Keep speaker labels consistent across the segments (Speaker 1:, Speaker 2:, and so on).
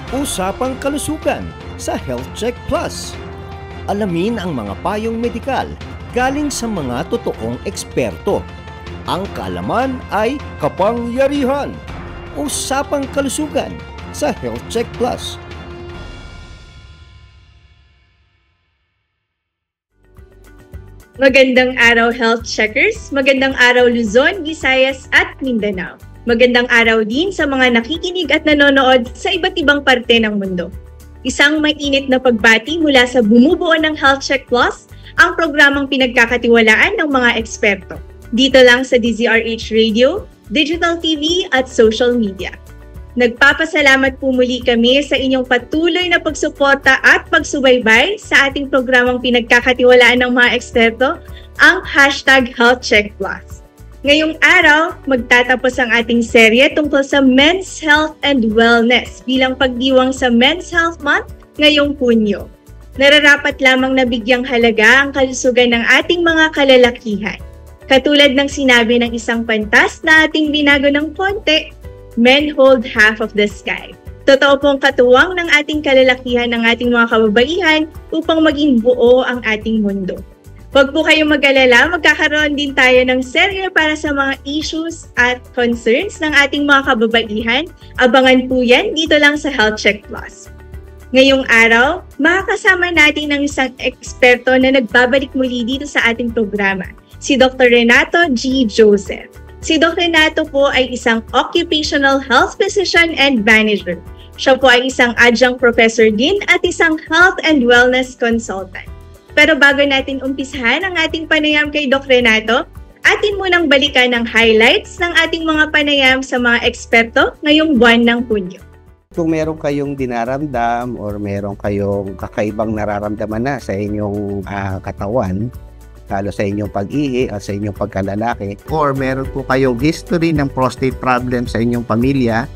Speaker 1: Usapang kalusugan sa Health Check Plus. Alamin ang mga payong medikal galing sa mga totoong eksperto. Ang kaalaman ay kapangyarihan. Usapang kalusugan sa Health Check Plus.
Speaker 2: Magandang araw, Health Checkers! Magandang araw, Luzon, Visayas at Mindanao. Magandang araw din sa mga nakikinig at nanonood sa iba't ibang parte ng mundo. Isang mainit na pagbati mula sa bumubuo ng Health Check Plus, ang programang pinagkakatiwalaan ng mga eksperto. Dito lang sa DZRH Radio, Digital TV at social media. Nagpapasalamat po muli kami sa inyong patuloy na pagsuporta at pagsubaybay sa ating programang pinagkakatiwalaan ng mga eksperto, ang #HealthCheckPlus. Ngayong araw, magtatapos ang ating serye tungkol sa Men's Health and Wellness bilang pagdiwang sa Men's Health Month ngayong Hunyo. Nararapat lamang na bigyang halaga ang kalusugan ng ating mga kalalakihan. Katulad ng sinabi ng isang pantas na ating binago ng konti, men hold half of the sky. Totoo pong katuwang ng ating kalalakihan ng ating mga kababaihan upang maging buo ang ating mundo. Huwag po kayong mag-alala, magkakaroon din tayo ng serye para sa mga issues at concerns ng ating mga kababaihan. Abangan po yan dito lang sa Health Check Plus. Ngayong araw, makakasama natin ng isang eksperto na nagbabalik muli dito sa ating programa, si Dr. Renato G. Joseph. Si Dr. Renato po ay isang occupational health physician and manager. Siya po ay isang adjunct professor din at isang health and wellness consultant. Pero bago natin umpisahan ang ating panayam kay Dr. Renato, atin munang balikan ang highlights ng ating mga panayam sa mga eksperto ngayong buwan ng Hunyo.
Speaker 3: Kung meron kayong dinaramdam or meron kayong kakaibang nararamdaman na sa inyong katawan, lalo sa inyong pag-ihi at sa inyong pagkalalaki, or meron po kayong history ng prostate problem sa inyong pamilya,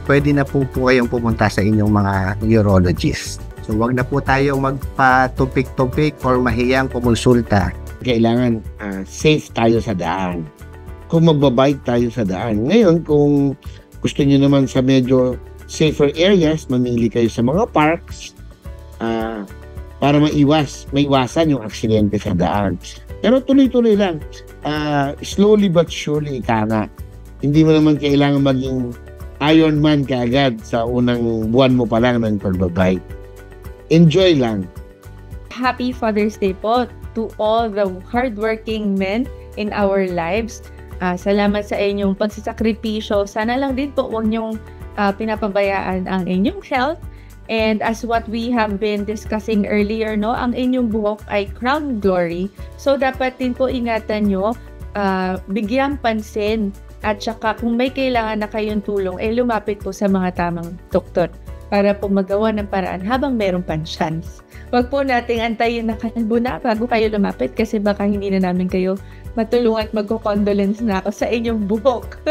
Speaker 3: pwede na po kayong pumunta sa inyong mga urologist. So, wag na po tayong magpatumpik-tumpik or mahiyang kumonsulta.
Speaker 4: Kailangan safe tayo sa daan. Kung magbabike tayo sa daan. Ngayon, kung gusto niyo naman sa medyo safer areas, mamili kayo sa mga parks para maiwasan yung aksidente sa daan. Pero tuloy-tuloy lang. Slowly but surely, ika nga. Hindi mo naman kailangan maging Ironman kaagad sa unang buwan mo pa lang ng pagbabike. Enjoy lang.
Speaker 5: Happy Father's Day po to all the hardworking men in our lives. Salamat sa inyong pagsasakripisyo. Sana lang din po huwag niyong pinapabayaan ang inyong health. And as what we have been discussing earlier, no, ang inyong buhok ay crown glory. So dapat din po ingatan nyo, bigyan pansin. At saka kung may kailangan na kayong tulong, lumapit po sa mga tamang doktor para po magawa ng paraan habang meron pang chance. Huwag po nating antayin na kalbo na bago kayo lumapit kasi baka hindi na namin kayo matulungan at magko-condolence na ako sa inyong buhok.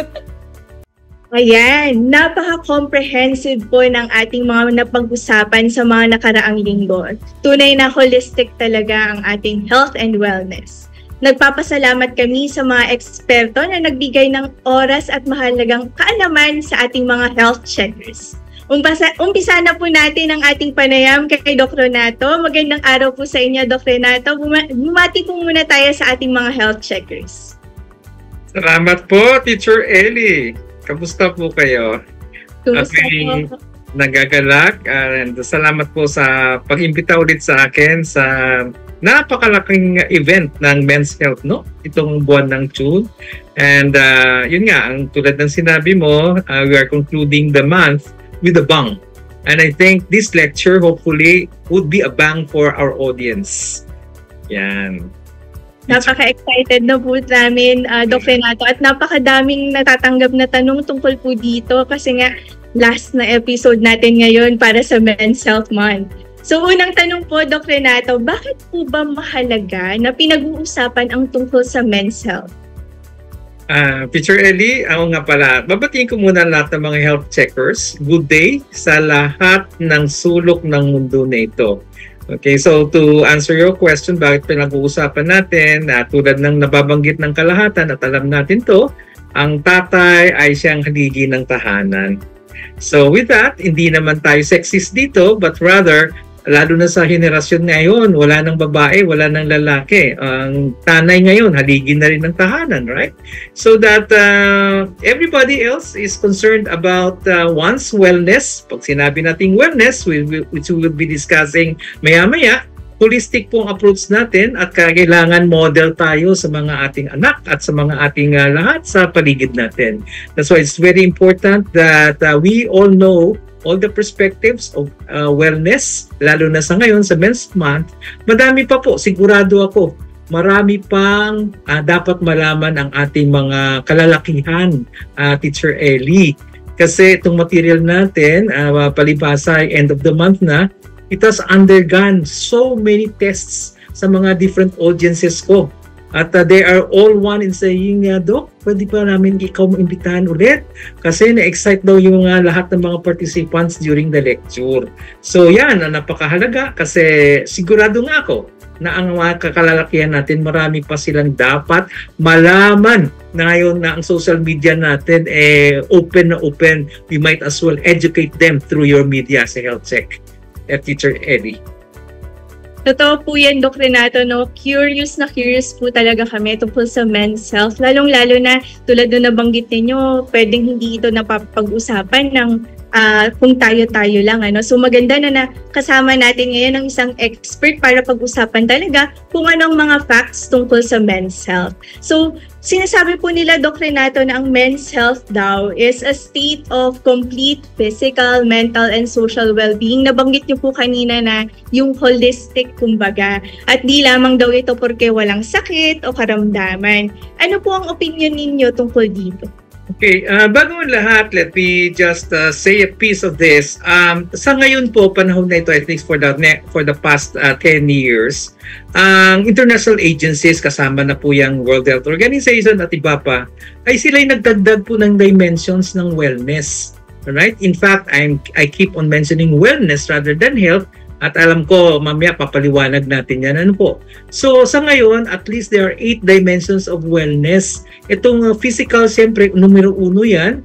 Speaker 2: Ayan, napaka-comprehensive po ng ating mga napag-usapan sa mga nakaraang linggo. Tunay na holistic talaga ang ating health and wellness. Nagpapasalamat kami sa mga eksperto na nagbigay ng oras at mahalagang kaalaman sa ating mga health checkers. Umpisa na po natin ang ating panayam kay Dr. Renato. Magandang araw po sa inyo, Dr. Renato. Bumati po muna tayo sa ating mga health checkers.
Speaker 6: Salamat po, Teacher Ellie. Kamusta po kayo?
Speaker 2: Kumusta
Speaker 6: Aking
Speaker 2: po?
Speaker 6: nagagalak. And salamat po sa pag-imbita ulit sa akin sa napakalaking event ng Men's Health, no? Itong buwan ng June. And yun nga, ang tulad ng sinabi mo, we are concluding the month with a bang. And I think this lecture hopefully would be a bang for our audience. Yan.
Speaker 2: Napaka-excited na po namin, Dr. Renato, at napakadaming natatanggap na tanong tungkol po dito kasi nga last na episode natin ngayon para sa Men's Health Month. So unang tanong po, Dr. Renato, bakit po ba mahalaga na pinag-uusapan ang tungkol sa men's health?
Speaker 6: Teacher Ellie, ako nga pala, babatiin ko muna lahat ng mga health checkers. Good day sa lahat ng sulok ng mundo na ito. Okay, so to answer your question, bakit pinag-uusapan natin, tulad ng nababanggit ng kalahatan at alam natin to, ang tatay ay siyang haligi ng tahanan. So with that, hindi naman tayo sexist dito, but rather, lalo na sa henerasyon ngayon, wala nang babae, wala nang lalaki. Ang tanay ngayon, haligin na rin ng tahanan, right? So that everybody else is concerned about one's wellness. Pag sinabi nating wellness, which we will be discussing maya-maya, holistic pong approach natin at kailangan model tayo sa mga ating anak at sa mga ating lahat sa paligid natin. That's why it's very important that we all know all the perspectives of wellness, lalo na sa ngayon sa Men's Month. Madami pa po, sigurado ako, marami pang dapat malaman ang ating mga kalalakihan, Teacher Ellie. Kasi itong material natin, palibasa ay end of the month na, it has undergone so many tests sa mga different audiences ko. At they are all one in saying, Doc, pwede pa namin ikaw imbitahan ulit? Kasi na-excite daw yung lahat ng mga participants during the lecture. So yan, napakahalaga kasi sigurado nga ako na ang mga kakalalakihan natin, marami pa silang dapat malaman na ngayon na ang social media natin open na open. We might as well educate them through your media sa Health Check. Teacher Eddie.
Speaker 2: Totoo po yan, Doc Renato, no? Curious po talaga kami tungkol sa men's health. Lalong-lalo na tulad na nabanggit ninyo, pwedeng hindi ito napapag-usapan ng kung tayo-tayo lang. Ano? So maganda na kasama natin ngayon ng isang expert para pag-usapan talaga kung anong mga facts tungkol sa men's health. So sinasabi po nila, Doc Renato, na ang men's health daw is a state of complete physical, mental, and social well-being. Nabanggit niyo po kanina na yung holistic, kumbaga. At di lamang daw ito porque walang sakit o karamdaman. Ano po ang opinion ninyo tungkol dito?
Speaker 6: Okay, bago ang lahat, let me just say a piece of this. Sa ngayon po, panahon na ito, at least for the past 10 years, ang international agencies, kasama na po yung World Health Organization at iba pa, ay sila'y nagdagdag po ng dimensions ng wellness. Alright? In fact, I keep on mentioning wellness rather than health. At alam ko, mamaya papaliwanag natin yan. Ano po? So, sa ngayon, at least there are 8 dimensions of wellness. Itong physical, siyempre, numero 1 yan.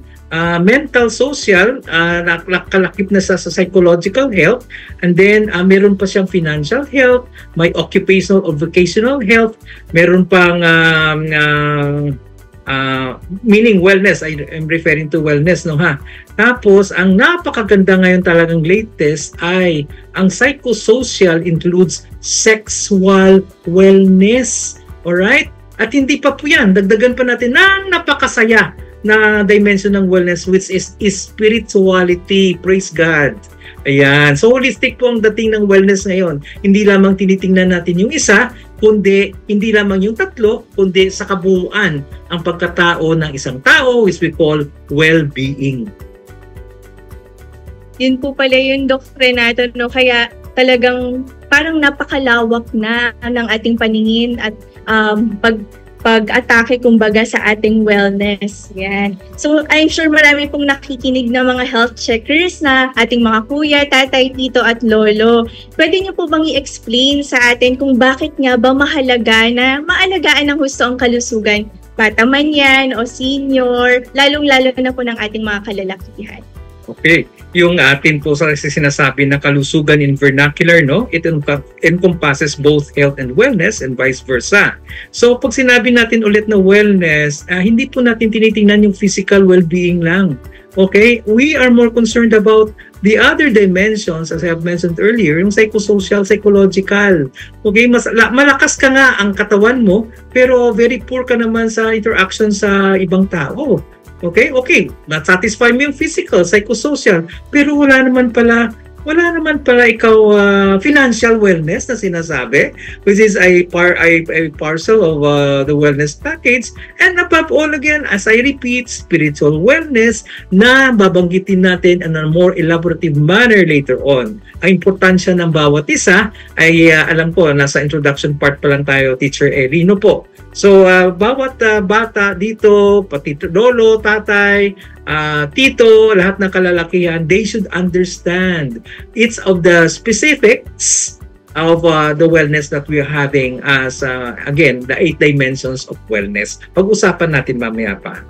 Speaker 6: Mental, social, nakalakip na sa psychological health. And then, meron pa siyang financial health, may occupational or vocational health, meron pang meaning wellness, I'm referring to wellness, no ha? Tapos, ang napakaganda ngayon talagang latest ay ang psychosocial includes sexual wellness. Alright? At hindi pa po yan. Dagdagan pa natin ng napakasaya na dimension ng wellness, which is spirituality. Praise God. Ayan. So, holistic po ang dating ng wellness ngayon. Hindi lamang tinitingnan natin yung isa, kundi hindi lamang yung tatlo, kundi sa kabuuan ang pagkatao ng isang tao, which we call well-being.
Speaker 2: Yun po pala yun, Doc Renato, no? Kaya talagang parang napakalawak na ng ating paningin at pag-atake, kumbaga, sa ating wellness. Yan. So, I'm sure marami pong nakikinig na mga health checkers na ating mga kuya, tatay, tito, at lolo. Pwede niyo po bang i-explain sa atin kung bakit nga ba mahalaga na maalagaan ng husto ang kalusugan? Bata man yan o senior, lalong-lalo na po ng ating mga kalalakihan.
Speaker 6: Okay. Yung atin po sa sinasabi na kalusugan in vernacular, no? It encompasses both health and wellness and vice versa. So, pag sinabi natin ulit na wellness, hindi po natin tinitingnan yung physical well-being lang. Okay? We are more concerned about the other dimensions, as I have mentioned earlier, yung psychosocial, psychological. Okay? Malakas ka nga ang katawan mo, pero very poor ka naman sa interaction sa ibang tao. Okay, na-satisfy mo yung physical, psychosocial, pero wala naman pala ikaw financial wellness na sinasabi, which is a parcel of the wellness package. And above all, again, as I repeat, spiritual wellness na babanggitin natin in a more elaborative manner later on. Ang importansya ng bawat isa ay alam ko, nasa introduction part pa lang tayo, Teacher Elino po. So, bawat bata dito, pati lolo, tatay, tito, lahat ng kalalakihan, they should understand each of the specifics of the wellness that we are having as, again, the 8 dimensions of wellness. Pag-usapan natin mamaya pa.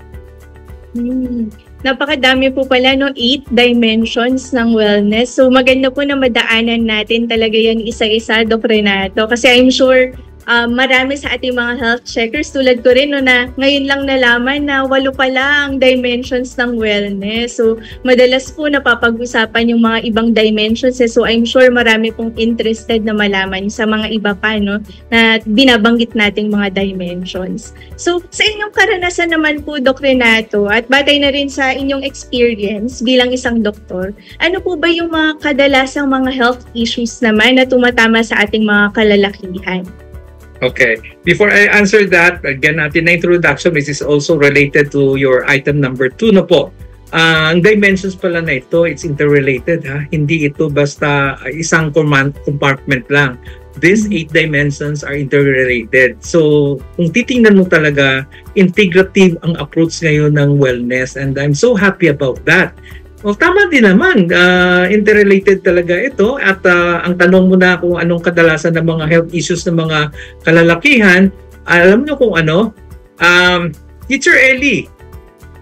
Speaker 2: Napakadami po pala, no? 8 dimensions ng wellness. So maganda po na madaanan natin talaga yan isa-isa, Doc Renato. Kasi I'm sure marami sa ating mga health checkers, tulad ko rin, no, na ngayon lang nalaman na 8 pala ang dimensions ng wellness. So madalas po napapag-usapan yung mga ibang dimensions. So I'm sure marami pong interested na malaman sa mga iba pa, no, na binabanggit nating mga dimensions. So sa inyong karanasan naman po, Doc Renato, at batay na rin sa inyong experience bilang isang doktor, ano po ba yung mga kadalasang mga health issues naman na tumatama sa ating mga kalalakihan?
Speaker 6: Okay. Before I answer that, again natin na introduction, which is also related to your item number 2 na po. Ang dimensions pala na ito, it's interrelated ha. Hindi ito basta isang compartment lang. These 8 dimensions are interrelated. So, kung titingnan mo talaga, integrative ang approach ngayon ng wellness, and I'm so happy about that. Well, tama din naman. Interrelated talaga ito. At ang tanong mo na kung anong kadalasan ng mga health issues ng mga kalalakihan, alam nyo kung ano? Teacher Ellie,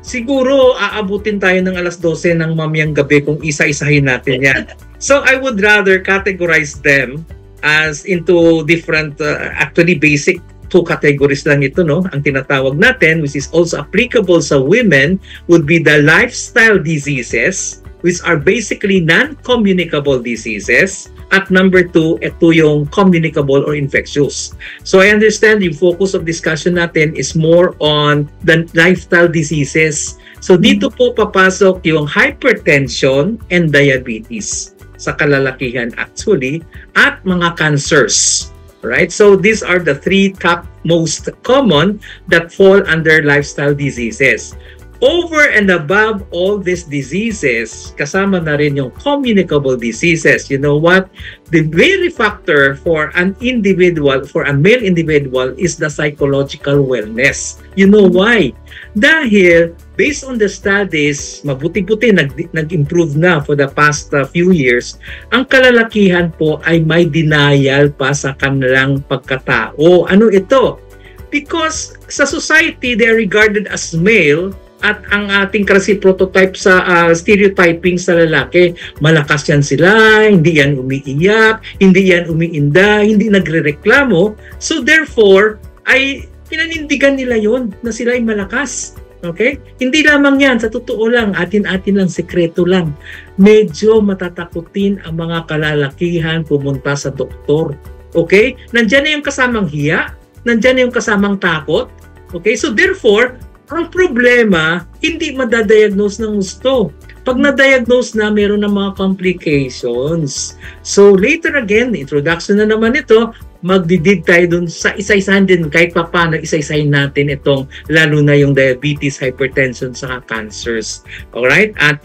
Speaker 6: siguro aabutin tayo ng alas 12 ng mamayang gabi kung isa-isahin natin yan. So I would rather categorize them as into different, actually basic 2 categories lang ito, no? Ang tinatawag natin, which is also applicable sa women, would be the lifestyle diseases, which are basically non-communicable diseases. At number 2, ito yung communicable or infectious. So I understand yung focus of discussion natin is more on the lifestyle diseases. So dito po papasok yung hypertension and diabetes sa kalalakihan actually, at mga cancers. Right? So these are the 3 top most common that fall under lifestyle diseases. Over and above all these diseases, kasama na rin yung communicable diseases. You know what? The very factor for an individual, for a male individual, is the psychological wellness. You know why? Dahil based on the studies, mabuti-buti nag-improve na for the past few years, ang kalalakihan po ay may denial pa sa kanilang pagkatao. Ano ito? Because sa society, they are regarded as male, at ang ating kasi prototype sa stereotyping sa lalaki, malakas yan sila, hindi yan umiiyak, hindi yan umiinda, hindi nagrereklamo. So therefore, ay pinanindigan nila yon na sila ay malakas. Okay? Hindi lamang yan, sa totoo lang, atin-atin lang, sekreto lang. Medyo matatakutin ang mga kalalakihan pumunta sa doktor. Okay? Nandyan na yung kasamang hiya, nandyan na yung kasamang takot. Okay? So therefore, ang problema, hindi madadiagnose ng gusto. Pag na-diagnose na, meron na mga complications. So later again, introduction na naman ito, magdidig tayo dun sa isa-isahan din, kahit pa paano isa-isahin natin itong, lalo na yung diabetes, hypertension, saka cancers. Alright? At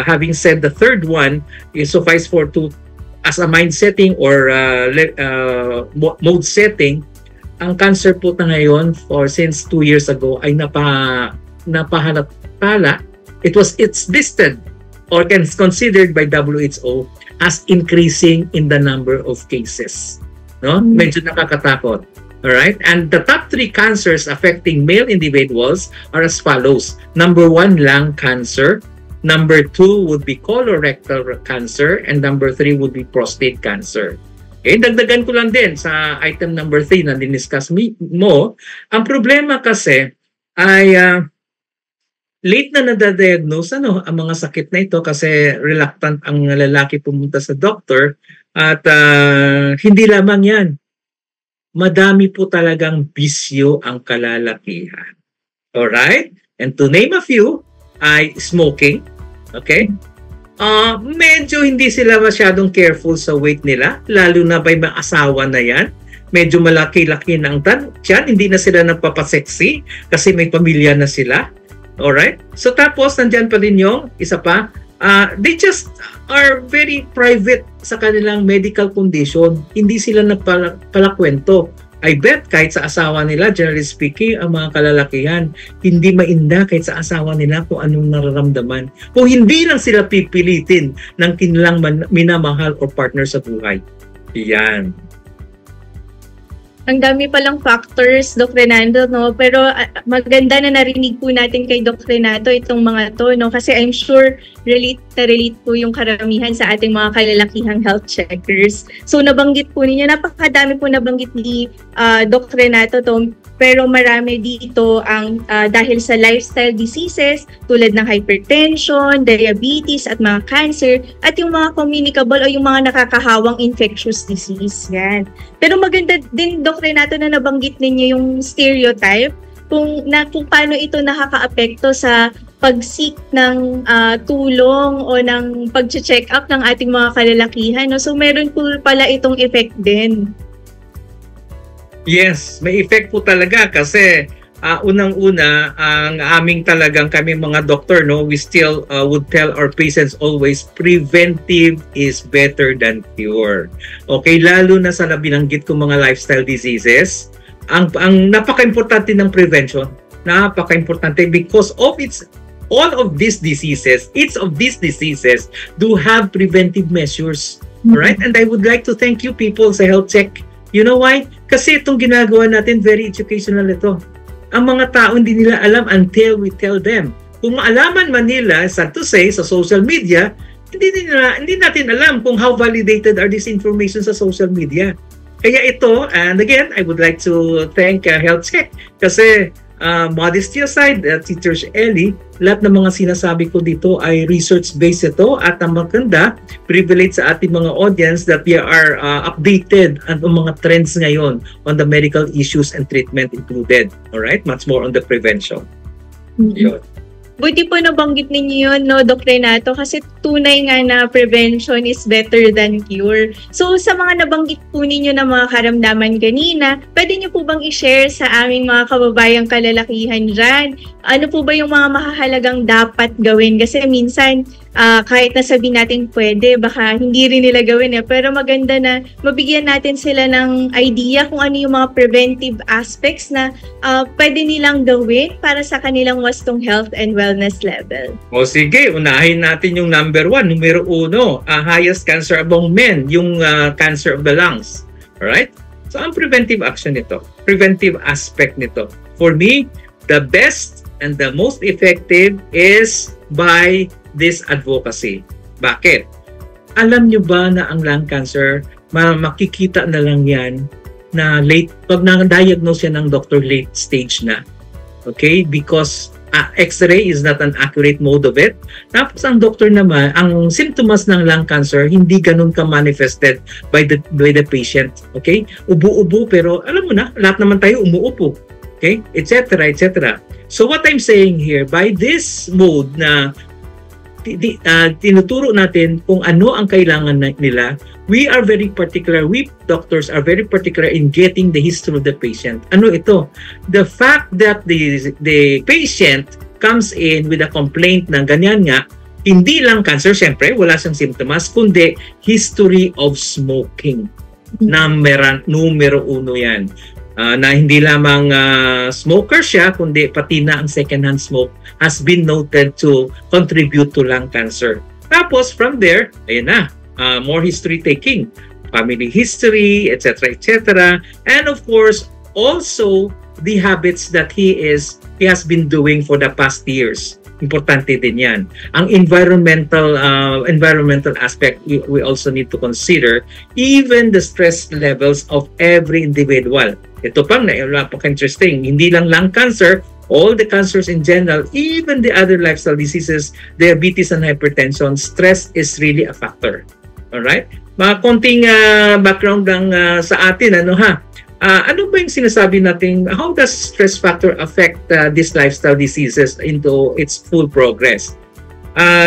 Speaker 6: having said the third one, is suffice for to, as a mind setting or mode setting, ang cancer po na ngayon since 2 years ago ay napahanap pala. It's listed or considered by WHO as increasing in the number of cases. No? Medyo nakakatakot. Alright? And the top 3 cancers affecting male individuals are as follows. Number 1, lung cancer. Number 2 would be colorectal cancer. And number 3 would be prostate cancer. Okay, dagdagan ko lang din sa item number 3 na diniscuss mo. Ang problema kasi ay late na nadadiagnose ang mga sakit na ito kasi reluctant ang lalaki pumunta sa doctor. At hindi lamang yan. Madami po talagang bisyo ang kalalakihan. Alright? And to name a few, ay smoking. Okay? Medyo hindi sila masyadong careful sa weight nila, lalo na by mga asawa na yan. Medyo malaki-laki na ang tiyan, hindi na sila nagpapasexy kasi may pamilya na sila. Alright? So tapos, nandyan pa rin yung isa pa, they just are very private sa kanilang medical condition. Hindi sila nagpalakwento. I bet kahit sa asawa nila, generally speaking, ang mga kalalakihan, hindi mainda kahit sa asawa nila kung anong nararamdaman. Kung hindi lang sila pipilitin ng kanilang minamahal o partner sa buhay. Yan.
Speaker 2: Ang dami palang factors, Doc Renato, no? Pero maganda na narinig po natin kay Doc Renato itong mga to, no? Kasi I'm sure relate po yung karamihan sa ating mga kalalakihang health checkers. So nabanggit po ninyo, napakadami po nabanggit ni Doc Renato to, pero marami dito ang dahil sa lifestyle diseases tulad ng hypertension, diabetes at mga cancer at yung mga communicable o yung mga nakakahawang infectious disease. Yan. Pero maganda din, Doc Renato, na nabanggit ninyo yung stereotype kung paano ito nakakaapekto sa pag-seek ng tulong o ng pag-check up ng ating mga kalalakihan. No? So meron po pala itong effect din.
Speaker 6: Yes, may effect po talaga kasi unang-una ang aming talagang kami mga doktor, no, we still would tell our patients always preventive is better than cure. Okay, lalo na sa binanggit kong mga lifestyle diseases, ang napaka-importante ng prevention, napaka-importante because of all of these diseases, each of these diseases do have preventive measures. Right? And I would like to thank you people sa health check. You know why? Kasi itong ginagawa natin, very educational ito. Ang mga tao hindi nila alam until we tell them. Kung maalaman man nila, sad to say, sa social media, hindi natin alam kung how validated are these information sa social media. Kaya ito, and again, I would like to thank Health Check kasi modesty aside, Teacher Ellie, lahat ng mga sinasabi ko dito ay research-based ito at ang maganda, privilege sa ating mga audience that we are updated on mga trends ngayon on the medical issues and treatment included. Alright? Much more on the prevention. Yun.
Speaker 2: Buti po nabanggit ninyo yun, no, Doc Renato, kasi tunay nga na prevention is better than cure. So, sa mga nabanggit po ninyo na mga karamdaman kanina, pwede niyo po bang i-share sa aming mga kababayang kalalakihan dyan? Ano po ba yung mga mahahalagang dapat gawin? Kasi minsan, kahit nasabihin natin pwede, baka hindi rin nila gawin. Pero maganda na mabigyan natin sila ng idea kung ano yung mga preventive aspects na pwede nilang gawin para sa kanilang wastong health and wellness level.
Speaker 6: O sige, unahin natin yung number 1, numero 1, highest cancer among men, yung cancer of the lungs. Alright? So, ang preventive action nito, preventive aspect nito, for me, the best and the most effective is by this advocacy. Bakit? Alam nyo ba na ang lung cancer, makikita na lang yan na late, pag na-diagnose yan ng doctor, late stage na. Okay? Because X-ray is not an accurate mode of it. Tapos ang doctor naman, ang symptoms ng lung cancer, hindi ganun ka-manifested by the patient. Okay? Ubo-ubo, pero alam mo na, lahat naman tayo umuupo. Okay? Etc. etc. So what I'm saying here, by this mode na tinuturo natin kung ano ang kailangan nila, we are very particular, we doctors are very particular in getting the history of the patient. Ano ito? The fact that the patient comes in with a complaint na ganyan nga, hindi lang cancer, syempre, wala siyang symptoms, kundi history of smoking. Numero 1 yan. Na hindi lamang smoker siya, kundi pati na ang second-hand smoke has been noted to contribute to lung cancer. Tapos, from there, ayun na, more history taking, family history, etc., etc. And of course, also the habits that he has been doing for the past years. Importante din yan. Ang environmental aspect, we also need to consider even the stress levels of every individual. Ito pang napaka-interesting. Hindi lang lung cancer, all the cancers in general, even the other lifestyle diseases, diabetes and hypertension, stress is really a factor. Alright? Mga konting background lang sa atin, ano ba yung sinasabi natin, how does stress factor affect these lifestyle diseases into its full progress?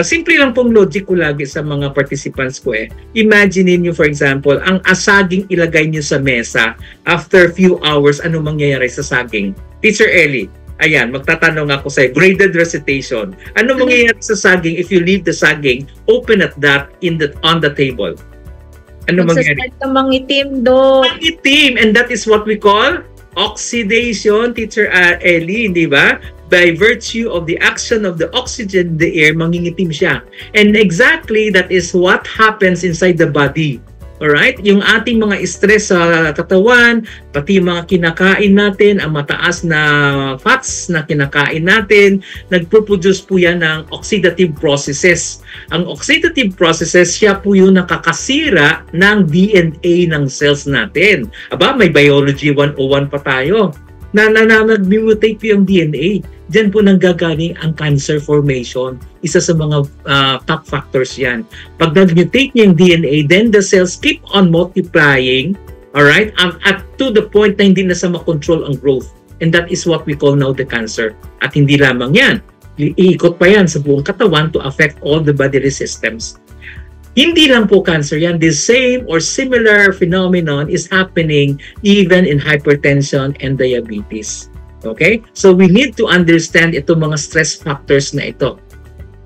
Speaker 6: Simple lang pong logic ko lagi sa mga participants ko Imagine niyo, for example, ang saging ilagay niyo sa mesa, after few hours, ano mangyayari sa saging? Teacher Ellie, ayan, magtatanong ako sa'yo, graded recitation. Ano mangyayari sa saging if you leave the saging open at that on the table? Ano mangyayari?
Speaker 2: Mangitim, do.
Speaker 6: Mangitim, and that is what we call oxidation, Teacher Ellie, di ba? By virtue of the action of the oxygen in the air, mangingitim siya. And exactly that is what happens inside the body. Alright? Yung ating mga stress sa katawan, pati yung mga kinakain natin, ang mataas na fats na kinakain natin, nagpo-produce po yan ng oxidative processes. Ang oxidative processes, siya po yung nakakasira ng DNA ng cells natin. Aba, may biology 101 pa tayo. Nag-mutate po yung DNA. Diyan po nanggagaling ang cancer formation. Isa sa mga top factors yan. Pag nag-mutate niya yung DNA, then the cells keep on multiplying, alright, at to the point na hindi na sa makontrol ang growth. And that is what we call now the cancer. At hindi lamang yan. Iikot pa yan sa buong katawan to affect all the bodily systems. Hindi lang po cancer yan. The same or similar phenomenon is happening even in hypertension and diabetes. Okay? So we need to understand itong mga stress factors na ito.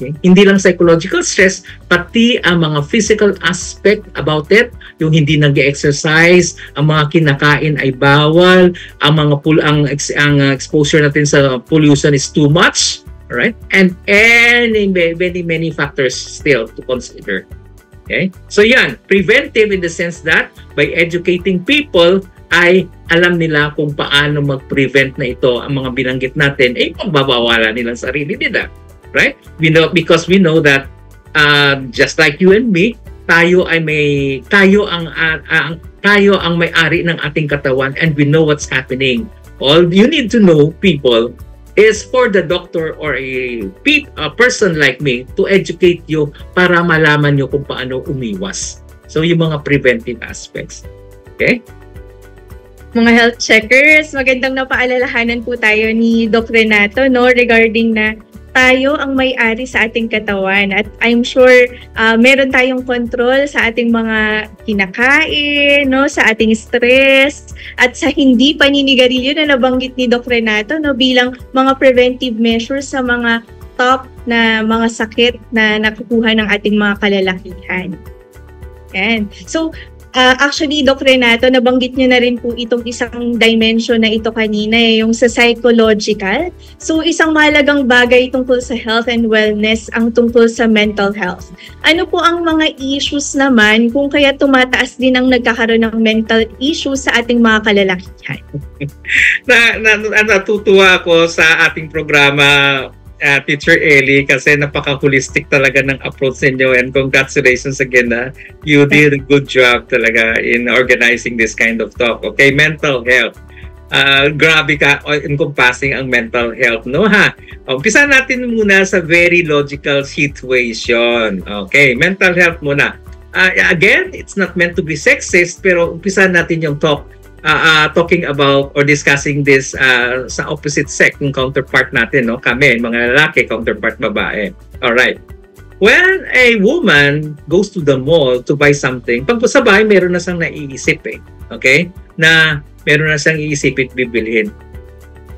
Speaker 6: Okay? Hindi lang psychological stress, pati ang mga physical aspect about it, yung hindi nag-exercise, ang mga kinakain ay bawal, ang mga ang exposure natin sa pollution is too much, right? And many factors still to consider. Okay? So yan, preventive in the sense that by educating people ay alam nila kung paano mag-prevent na ito ang mga binanggit natin, ay pagbabawalan nilang sarili nila. Right? Because we know that just like you and me, tayo ang may-ari ng ating katawan and we know what's happening. All you need to know, people, is for the doctor or a person like me to educate you para malaman nyo kung paano umiwas. So, yung mga preventive aspects. Okay?
Speaker 2: Mga health checkers, magandang napaalalahanan po tayo ni Doc Renato, no, regarding na tayo ang may-ari sa ating katawan. At I'm sure meron tayong control sa ating mga kinakain, no, sa ating stress, at sa hindi paninigarilyo na nabanggit ni Doc Renato, no, bilang mga preventive measures sa mga top na mga sakit na nakukuha ng ating mga kalalakihan. And so, actually, Doc Renato, nabanggit niyo na rin po itong isang dimension na ito kanina, yung sa psychological. So, isang mahalagang bagay tungkol sa health and wellness ang tungkol sa mental health. Ano po ang mga issues naman kung kaya tumataas din ang nagkakaroon ng mental issues sa ating mga kalalakihan?
Speaker 6: Natutuwa ako sa ating programa, Teacher Ellie, kasi napaka-holistic talaga ng approach ninyo, and congratulations again. You did a good job talaga in organizing this kind of talk. Okay, mental health. Grabe ka encompassing ang mental health, no ha? Umpisa natin muna sa very logical situation. Okay, mental health muna. Again, it's not meant to be sexist, pero umpisa natin yung talking about or discussing this sa opposite sex, yung counterpart natin, no? Kami, mga lalaki, counterpart babae. Alright. When a woman goes to the mall to buy something, pag sa bahay, meron na siyang naiisip okay? Na meron na siyang iisipin bibilhin.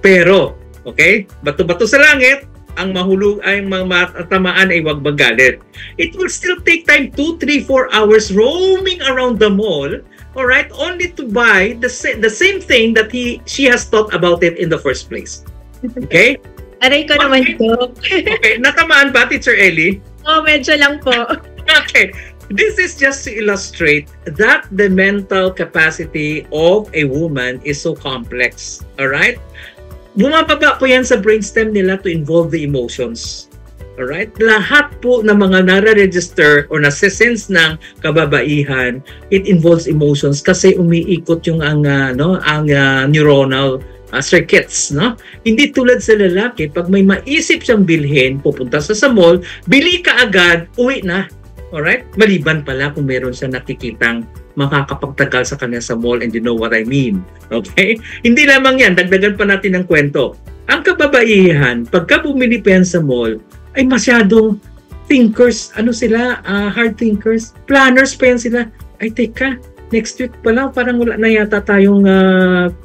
Speaker 6: Pero, okay? Bato-bato sa langit, ang mahulog ay matamaan ay wag magalit. It will still take time 2, 3, 4 hours roaming around the mall, alright, only to buy the same thing that she has thought about it in the first place. Okay?
Speaker 2: Aray ko naman po.
Speaker 6: Okay, natamaan ba, Teacher Ellie?
Speaker 2: Medyo lang po.
Speaker 6: Okay. This is just to illustrate that the mental capacity of a woman is so complex. Alright? Bumababa po yan sa brainstem nila to involve the emotions. Alright? Lahat po ng mga nare-register or nase-sense ng kababaihan, it involves emotions kasi umiikot yung ang neuronal circuits, no? Hindi tulad sa lalaki, pag may maisip siyang bilhin, pupunta sa mall, bili ka agad, uwi na. Alright? Maliban pala kung meron siya nakikitang makakapagtagal sa kanya sa mall, and you know what I mean. Okay? Hindi lamang yan, dagdagan pa natin ng kwento. Ang kababaihan, pagka bumili pa yan sa mall, ay masyadong thinkers, hard thinkers, planners pa yan sila. Ay teka, next week pa lang, parang wala na yata tayong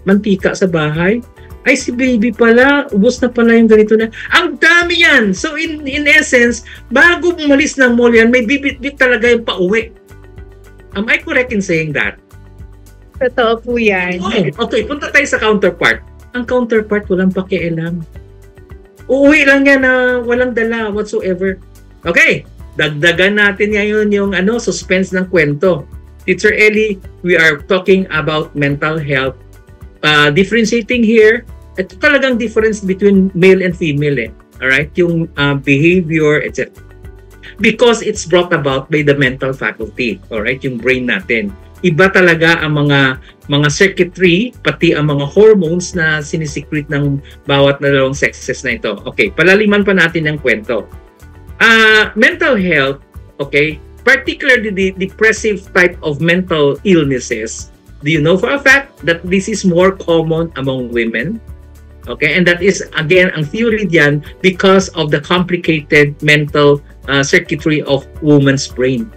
Speaker 6: mantika sa bahay. Ay si baby pala, ubos na pala yung ganito na. Ang dami yan! So in essence, bago umalis ng mall yan, may bibit-bit talaga yung pauwi. Am I correct in saying that?
Speaker 2: Totoo po yan.
Speaker 6: Okay, punta tayo sa counterpart. Ang counterpart, walang pakialam. Uuwi lang yan na walang dala whatsoever. Okay, dagdagan natin ngayon yung suspense ng kwento. Teacher Ellie, we are talking about mental health. Differentiating here, ito talagang difference between male and female Alright? Yung behavior, etc. Because it's brought about by the mental faculty. Alright? Yung brain natin. Iba talaga ang mga circuitry, pati ang mga hormones na sinisecrete ng bawat dalawang sexes na ito. Okay, palaliman pa natin ang kwento. Mental health, okay, particularly the depressive type of mental illnesses, do you know for a fact that this is more common among women? Okay, and that is, again, ang theory diyan because of the complicated mental circuitry of woman's brain.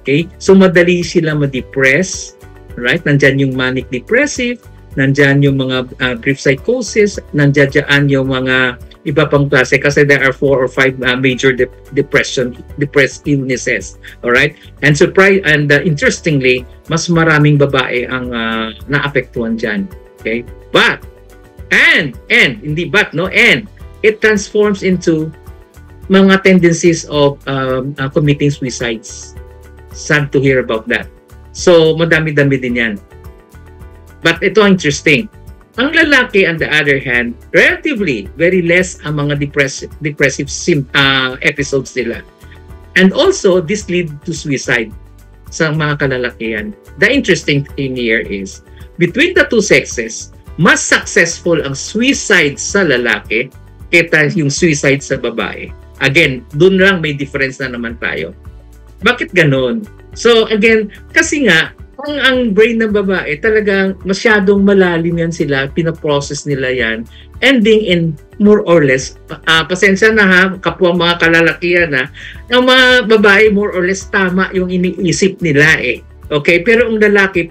Speaker 6: Okay? So, madali sila ma-depress, right? Nandyan yung manic depressive, nandyan yung mga grief psychosis, nandyan yung mga iba pang klase kasi there are 4 or 5 major depressed illnesses. Alright? And interestingly, mas maraming babae ang naapektuhan dyan. Okay? But, and it transforms into mga tendencies of committing suicides. Sad to hear about that. So, madami-dami din yan. But ito ang interesting. Ang lalaki, on the other hand, relatively, very less ang mga depressive episodes nila. And also, this lead to suicide sa mga kalalakihan. The interesting thing here is, between the two sexes, mas successful ang suicide sa lalaki kaysa yung suicide sa babae. Again, dun lang may difference na naman tayo. Bakit ganon? So again, kasi nga, ang brain ng babae talagang masyadong malalim yan sila, pinaprocess nila yan, ending in more or less, pasensya na ha, kapwa mga kalalakihan ang mga babae more or less tama yung iniisip nila Okay, pero ang lalaki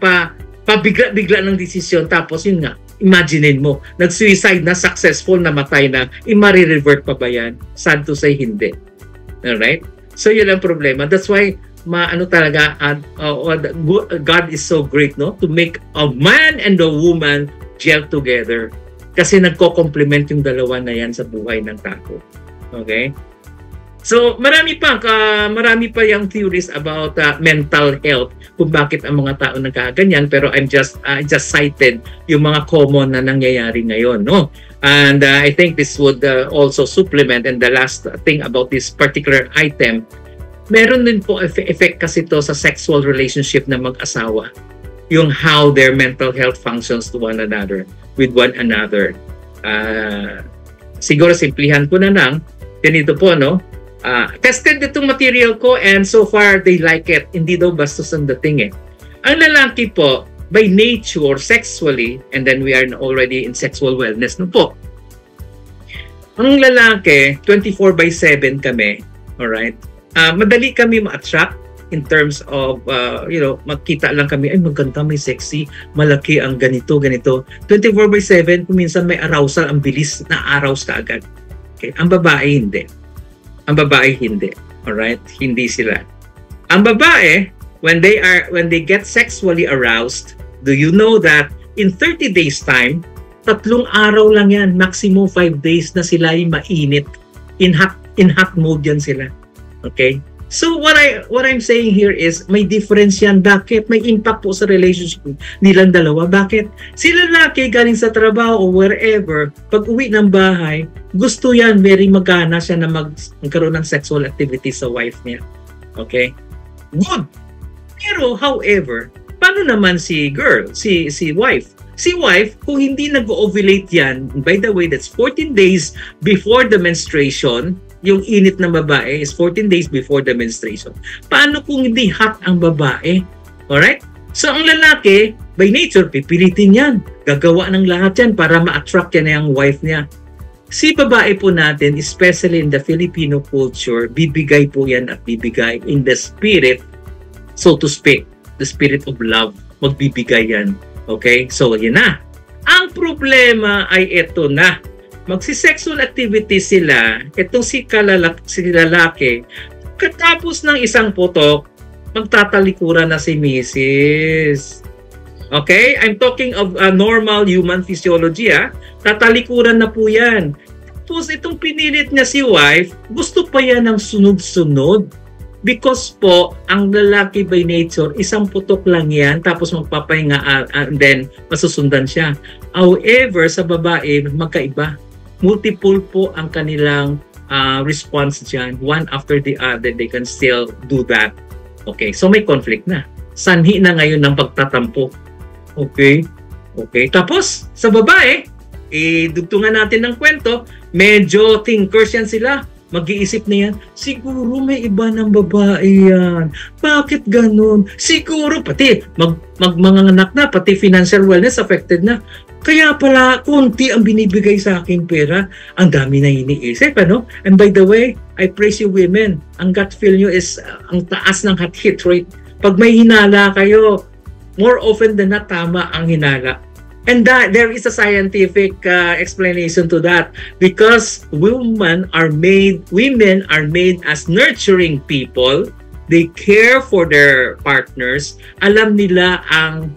Speaker 6: pabigla-bigla ng desisyon, tapos yun nga, imaginein mo, nag-suicide na, successful, namatay na, i-revert pa ba yan? Sad to say, hindi. Alright? So yun ang problema. That's why talaga God is so great, no, to make a man and a woman gel together kasi nagko-complement yung dalawa na yan sa buhay ng tao. Okay? So marami pa yung theories about mental health kung bakit ang mga tao nagkaganyan, pero I just cited yung mga common na nangyayari ngayon, no? And I think this would also supplement, and the last thing about this particular item, meron din po effect kasi to sa sexual relationship ng mag-asawa. Yung how their mental health functions to one another, with one another. Siguro simplihan ko na lang, ganito po, no? Tested itong material ko and so far they like it. Hindi daw bastos ang dating Ang lalaki po, by nature, sexually, and then we are already in sexual wellness, no po. Ang lalaki, 24/7 kami, alright? Madali kami ma-attract in terms of, makita lang kami, ay maganda, may sexy, malaki ang ganito. 24/7, kung minsan may arousal, ang bilis na arouse ka agad. Okay? Ang babae, hindi. Alright? Hindi sila. Ang babae, when they get sexually aroused, do you know that in 30 days time, 3 araw lang yan, maximum 5 days na sila ay mainit. In hot mode yan sila. Okay? So what I'm saying here is may difference yan. Bakit? May impact po sa relationship nilang dalawa. Bakit? Si lalaki galing sa trabaho o wherever, pag uwi ng bahay, gusto yan, very magana siya na magkaroon ng sexual activity sa wife niya. Okay? Good. Pero however, paano naman si wife? Si wife, kung hindi nag-ovulate yan, by the way, that's 14 days before the menstruation. Yung init ng babae is 14 days before the menstruation. Paano kung hindi hot ang babae? Alright? So, ang lalaki, by nature, pipilitin yan. Gagawa ng lahat yan para ma-attract yan yung wife niya. Si babae po natin, especially in the Filipino culture, bibigay po yan at bibigay in the spirit, so to speak, the spirit of love. Magbibigay yan. Okay? So, yun na. Ang problema ay ito na. Magsisexual activity sila, itong si lalaki, katapos ng isang putok, magtatalikuran na si Mrs. Okay? I'm talking of normal human physiology. Tatalikuran na po yan. Tapos itong pinilit niya si wife, gusto pa yan ng sunod-sunod. Because po, ang lalaki by nature, isang putok lang yan, tapos magpapahinga, and then masusundan siya. However, sa babae, magkaiba. Multiple po ang kanilang response dyan. One after the other, they can still do that. Okay, so may conflict na. Sanhi na ngayon ng pagtatampo. Okay? Okay. Tapos, sa babae, dugtungan natin ng kwento, medyo thinkers yan sila. Mag-iisip na yan, siguro may iba ng babae yan. Bakit ganun? Siguro pati manganganak na, pati financial wellness affected na. Kaya pala, konti ang binibigay sa aking pera. Ang dami na iniisip, ano? And by the way, I praise you women. Ang gut feel nyo is ang taas ng hit rate. Pag may hinala kayo, more often than not, tama ang hinala. And that there is a scientific explanation to that, because women are made as nurturing people. They care for their partners. Alam nila ang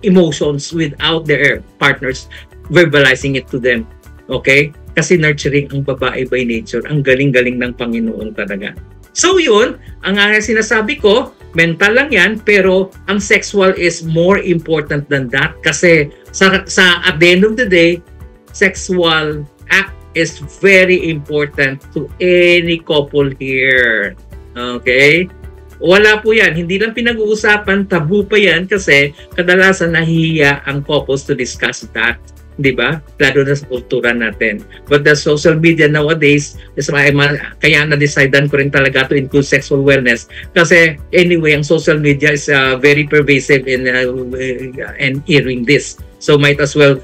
Speaker 6: emotions without their partners verbalizing it to them. Okay? Kasi nurturing ang babae by nature. Ang galing-galing ng Panginoon talaga. So yun, ang sinasabi ko, mental lang yan, pero ang sexual is more important than that, kasi at the end of the day, sexual act is very important to any couple here. Okay? Wala po yan. Hindi lang pinag-uusapan, tabu pa yan, kasi kadalasan nahihiya ang couples to discuss that. Di ba? Lalo na sa kultura natin. But the social media nowadays, kaya na-decidean ko rin talaga to include sexual wellness. Kasi anyway, ang social media is very pervasive in hearing this. So might as well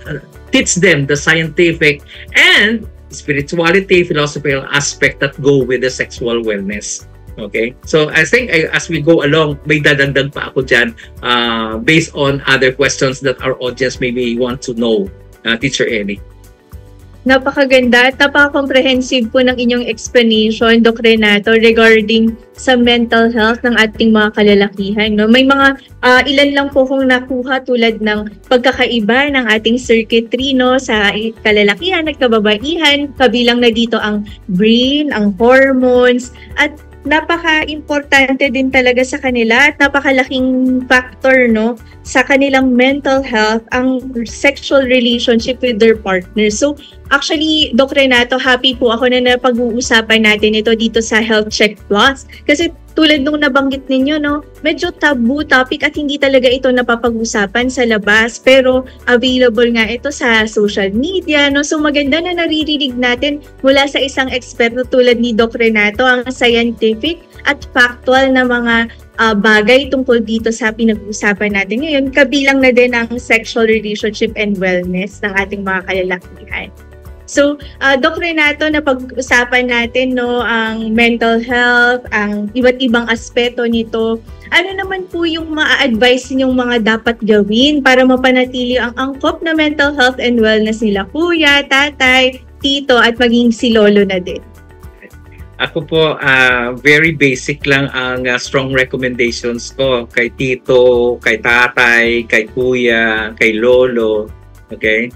Speaker 6: teach them the scientific and spirituality, philosophical aspect that go with the sexual wellness. Okay? So I think as we go along, may dadagdag pa ako dyan based on other questions that our audience maybe want to know. Teacher Ellie.
Speaker 2: Napakaganda at napaka-comprehensive po ng inyong explanation, Doc Renato, regarding sa mental health ng ating mga kalalakihan. No? May mga ilan lang po kong nakuha tulad ng pagkakaiba ng ating circuitry, no, sa kalalakihan at kababaihan. Kabilang na dito ang brain, ang hormones, at napaka-importante din talaga sa kanila at napakalaking factor, no, sa kanilang mental health ang sexual relationship with their partner. So, actually, Doc Renato, happy po ako na napag-uusapan natin ito dito sa Health Check Plus. Kasi tulad nung nabanggit ninyo, no, medyo taboo topic at hindi talaga ito napapag-usapan sa labas. Pero available nga ito sa social media, no. So maganda na naririnig natin mula sa isang eksperto tulad ni Doc Renato ang scientific at factual na mga bagay tungkol dito sa pinag-uusapan natin ngayon. Kabilang na din ang sexual relationship and wellness ng ating mga kalalakihan. So, Doc Renato, napag-usapan natin, no, ang mental health, ang iba't ibang aspeto nito. Ano naman po yung ma-advise ninyong mga dapat gawin para mapanatili ang angkop na mental health and wellness nila kuya, tatay, tito, at maging si lolo na din?
Speaker 6: Ako po, very basic lang ang strong recommendations ko kay tito, kay tatay, kay kuya, kay lolo. Okay?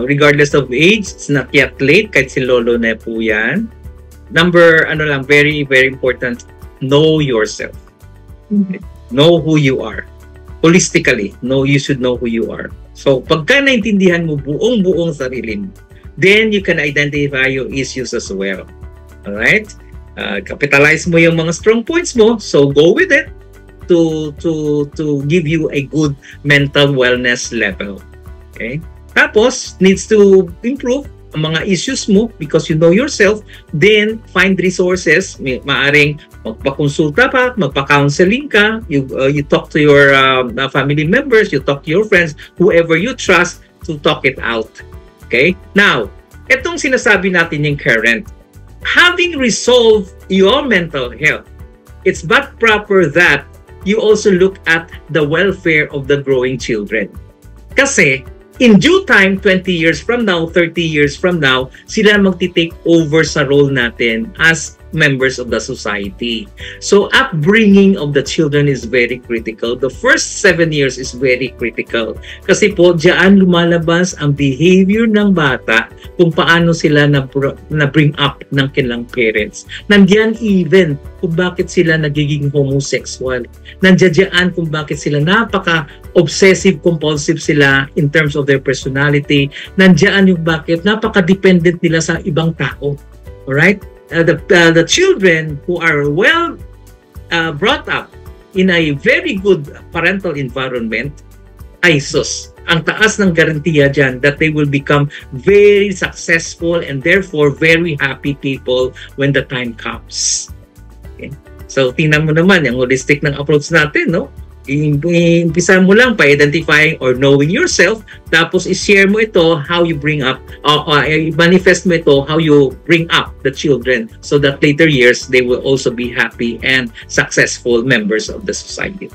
Speaker 6: Regardless of age, it's not yet late, kahit si lolo na po yan. Very, very important, know yourself. Okay? Know who you are. Holistically, you should know who you are. So, pagka naintindihan mo buong-buong sarili mo, then you can identify your issues as well. Alright? Capitalize mo yung mga strong points mo, so go with it to give you a good mental wellness level. Okay? Tapos, needs to improve ang mga issues mo because you know yourself, then find resources. Maaring magpakonsulta pa, magpa-counseling ka, you talk to your family members, you talk to your friends, whoever you trust to talk it out. Okay? Now, itong sinasabi natin yung current, having resolved your mental health, it's but proper that you also look at the welfare of the growing children. Kasi, in due time, 20 years from now, 30 years from now, sila magti-take over sa role natin as members of the society. So upbringing of the children is very critical. The first 7 years is very critical. Kasi po, diyan lumalabas ang behavior ng bata kung paano sila na-bring up ng kanilang parents. Nandiyan even kung bakit sila nagiging homosexual. Nandiyan kung bakit sila napaka-obsessive compulsive sila in terms of their personality. Nandiyan yung bakit napaka-dependent nila sa ibang tao. Alright? The children who are well brought up in a very good parental environment, ay sus, ang taas ng garantiya dyan that they will become very successful and therefore very happy people when the time comes. Okay? So, tingnan mo naman yung holistic ng approach natin, no? Iimpisa mo lang by identifying or knowing yourself, tapos i-share mo ito how you bring up, manifest mo ito how you bring up the children so that later years they will also be happy and successful members of the society.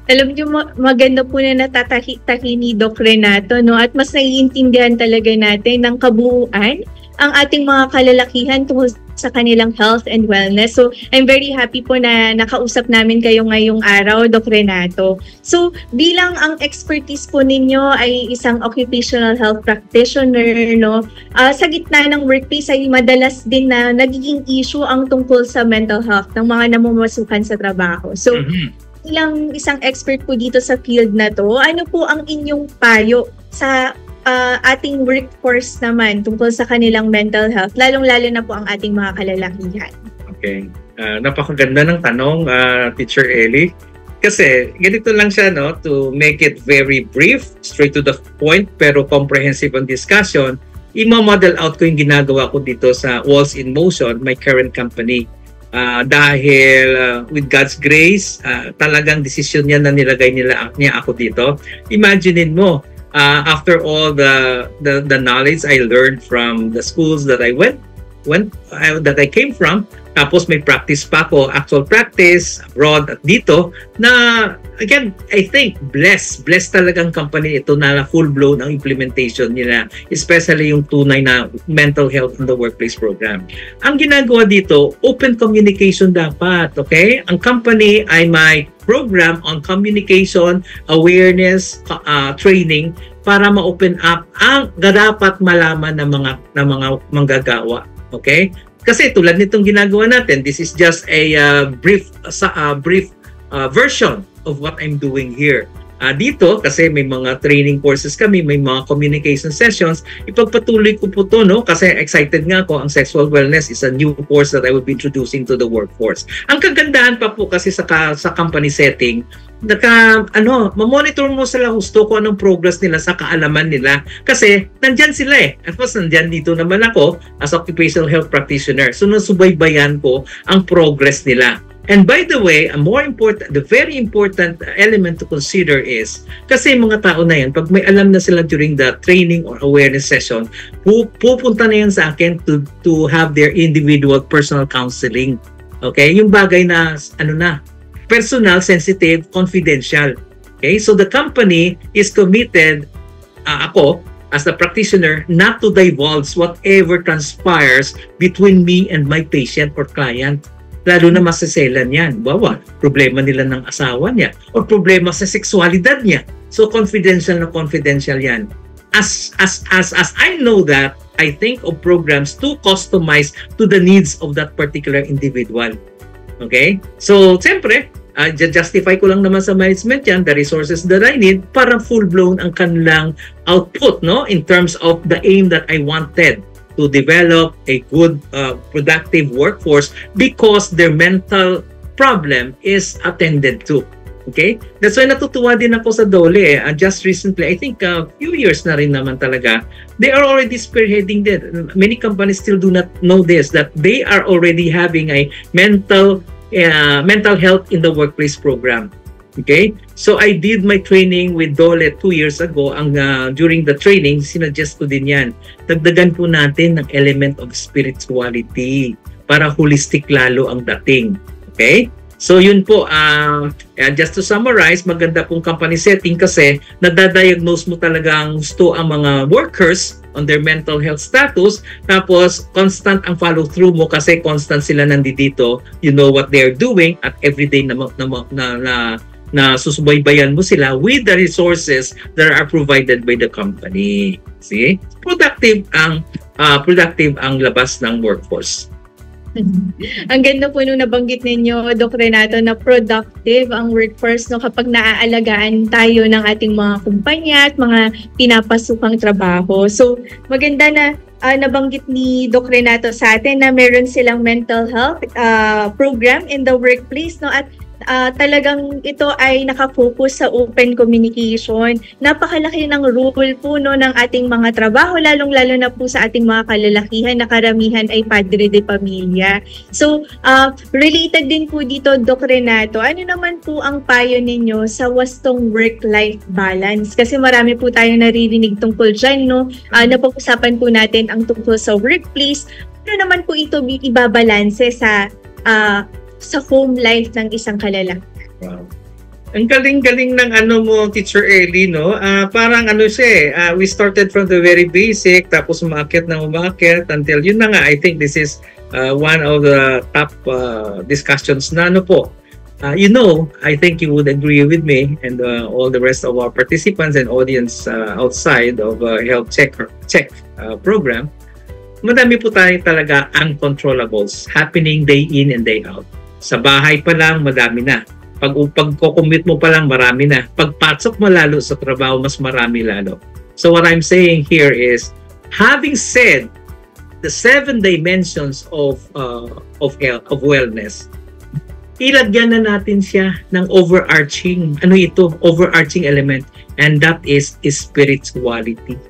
Speaker 2: Alam niyo, maganda po na natatahi ni Doc Renato, no? At mas naiintindihan talaga natin ng kabuuan ang ating mga kalalakihan tungkol sa kanilang health and wellness. So, I'm very happy po na nakausap namin kayo ngayong araw, Doc Renato. So, bilang ang expertise po ninyo ay isang occupational health practitioner, no? Sa gitna ng workplace ay madalas din na nagiging issue ang tungkol sa mental health ng mga namumasukan sa trabaho. So, bilang isang expert po dito sa field na to, ano po ang inyong payo sa ating workforce naman tungkol sa kanilang mental health, lalong-lalo na po ang ating mga kalalakihan?
Speaker 6: Okay. Napakaganda ng tanong, Teacher Ellie. Kasi ganito lang siya, no? To make it very brief, straight to the point, pero comprehensive ang discussion, i-model out ko yung ginagawa ko dito sa Walls in Motion, my current company. Dahil with God's grace, talagang desisyon niya na nilagay niya ako dito. Imaginein mo, after all the knowledge I learned from the schools that I that I came from, tapos may practice pa ako, actual practice abroad at dito, na again, I think blessed talagang company ito na full-blown ang implementation nila, especially yung tunay na mental health in the workplace program. Ang ginagawa dito, open communication dapat, okay? Ang company ay may program on communication, awareness, training, para ma-open up ang dapat malaman ng mga manggagawa, okay? Kasi tulad nitong ginagawa natin, this is just a brief version of what I'm doing here. Dito, kasi may mga training courses kami, may mga communication sessions, ipagpatuloy ko po to, no? Kasi excited nga ako, ang sexual wellness is a new course that I will be introducing to the workforce. Ang kagandahan pa po kasi sa company setting, ma-monitor mo sila gusto kung anong progress nila sa kaalaman nila. Kasi nandyan sila eh. At mas nandyan dito naman ako as occupational health practitioner. So nasubaybayan ko ang progress nila. And by the way, the very important element to consider is, kasi mga tao na yan, pag may alam na sila during the training or awareness session, pupunta na yan sa akin to have their individual personal counseling. Okay? Yung bagay na, personal, sensitive, confidential. Okay? So the company is committed, ako, as a practitioner, not to divulge whatever transpires between me and my patient or client. Lalo na masaselan yan. Bawa, problema nila ng asawa niya o problema sa sexualidad niya. So confidential yan. As I know that, I think of programs to customize to the needs of that particular individual. Okay? So, siyempre, justify ko lang naman sa management yan, the resources that I need para full-blown ang kanilang output, no? In terms of the aim that I wanted to develop a good, productive workforce because their mental problem is attended to. Okay? That's why natutuwa din ako sa DOLE. Just recently, I think a few years na rin naman talaga, they are already spearheading that. Many companies still do not know this, that they are already having a mental health in the workplace program. Okay? So I did my training with DOLE 2 years ago. During the training, sinuggest ko din yan. Dagdagan po natin ng element of spirituality para holistic lalo ang dating. Okay? So yun po, just to summarize, maganda pong company setting kasi nadadiagnose mo talagang gusto ang mga workers on their mental health status, tapos constant ang follow-through mo kasi constant sila nandito, you know what they're doing at everyday na susubaybayan mo sila with the resources that are provided by the company. See? Productive ang labas ng workforce.
Speaker 2: Ang ganda po nung nabanggit ninyo, Doc Renato, na productive ang workforce no, kapag naaalagaan tayo ng ating mga kumpanya at mga pinapasukang trabaho. So, maganda na nabanggit ni Doc Renato sa atin na meron silang mental health program in the workplace, no, at talagang ito ay nakafocus sa open communication. Napakalaki ng role po no, ng ating mga trabaho, lalong-lalo na po sa ating mga kalalakihan na karamihan ay padre de pamilya. So, related din po dito, Doc Renato, ano naman po ang payo ninyo sa wastong work-life balance? Kasi marami po tayong naririnig tungkol dyan, no? Napag-usapan po natin ang tungkol sa workplace. Ano naman po ito ibabalanse sa home life ng isang kalalaki?
Speaker 6: Wow. Ang galing-galing ng mo, Teacher Ellie, no? Parang siya we started from the very basic, tapos umakyat until yun na nga, I think this is one of the top discussions na po. I think you would agree with me and all the rest of our participants and audience outside of Health Check program. Madami po tayo talaga uncontrollables happening day in and day out. Sa bahay pa lang, madami na. Pag-commute mo pa lang, marami na. Pagpasok mo lalo sa trabaho, mas marami lalo. So what I'm saying here is, having said the 7 dimensions of health, of wellness, ilagyan na natin siya ng overarching, overarching element, and that is spirituality.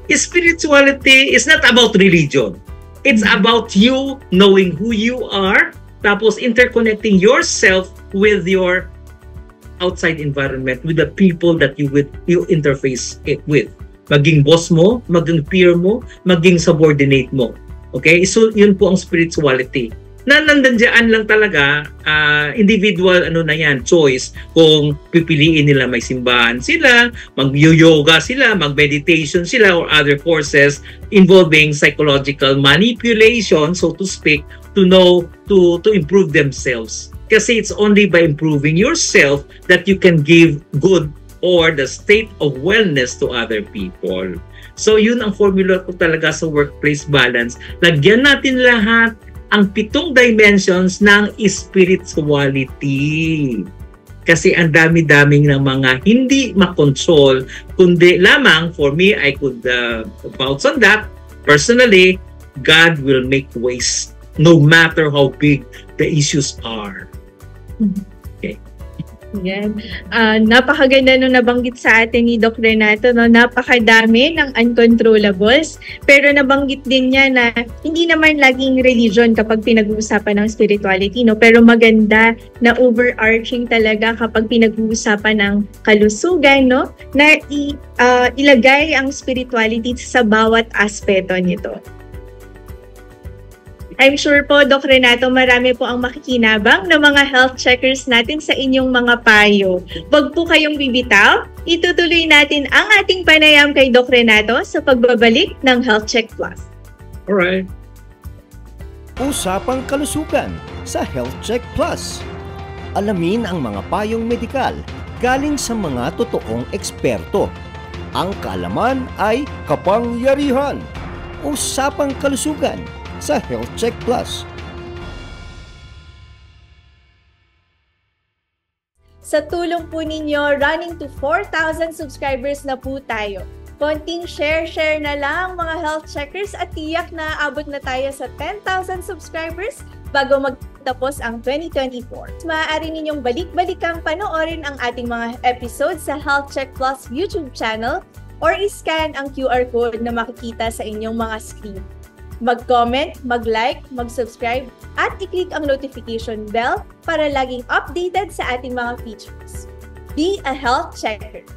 Speaker 6: Spirituality is not about religion. It's about you knowing who you are, tapos interconnecting yourself with your outside environment, with the people that you interface it with. Maging boss mo, maging peer mo, maging subordinate mo. Okay? So, yun po ang spirituality. Nandiyan lang talaga, individual choice kung pipiliin nila may simbahan sila, mag-yoga sila, mag-meditation sila, or other courses involving psychological manipulation, so to speak, to improve themselves. Kasi it's only by improving yourself that you can give good or the state of wellness to other people. So yun ang formula ko talaga sa workplace balance. Lagyan natin lahat ang 7 dimensions ng spirituality. Kasi ang dami-daming ng mga hindi makontrol, kundi lamang, for me, I could vouch on that. Personally, God will make ways no matter how big the issues are. Okay.
Speaker 2: Yan. Napakaganda nung nabanggit sa atin ni Doc Renato, no? Napakadami ng uncontrollables, pero nabanggit din niya na hindi naman laging religion kapag pinag-uusapan ng spirituality, no? Pero maganda na overarching talaga kapag pinag-uusapan ng kalusugan, no? Na ilagay ang spirituality sa bawat aspeto nito. I'm sure po, Doc Renato, marami po ang makikinabang ng mga health checkers natin sa inyong mga payo. Huwag po kayong bibitaw. Itutuloy natin ang ating panayam kay Doc Renato sa pagbabalik ng Health Check Plus.
Speaker 6: Alright.
Speaker 1: Usapang kalusugan sa Health Check Plus. Alamin ang mga payong medikal galing sa mga totoong eksperto. Ang kaalaman ay kapangyarihan. Usapang kalusugan sa Health Check Plus.
Speaker 2: Sa tulong po ninyo, running to 4,000 subscribers na po tayo. Konting share na lang mga health checkers at tiyak na abot na tayo sa 10,000 subscribers bago magtapos ang 2024. Maaari ninyong balik-balikang panoorin ang ating mga episodes sa Health Check Plus YouTube channel or iscan ang QR code na makikita sa inyong mga screen. Mag-comment, mag-like, mag-subscribe, at i-click ang notification bell para laging updated sa ating mga features. Be a health checker!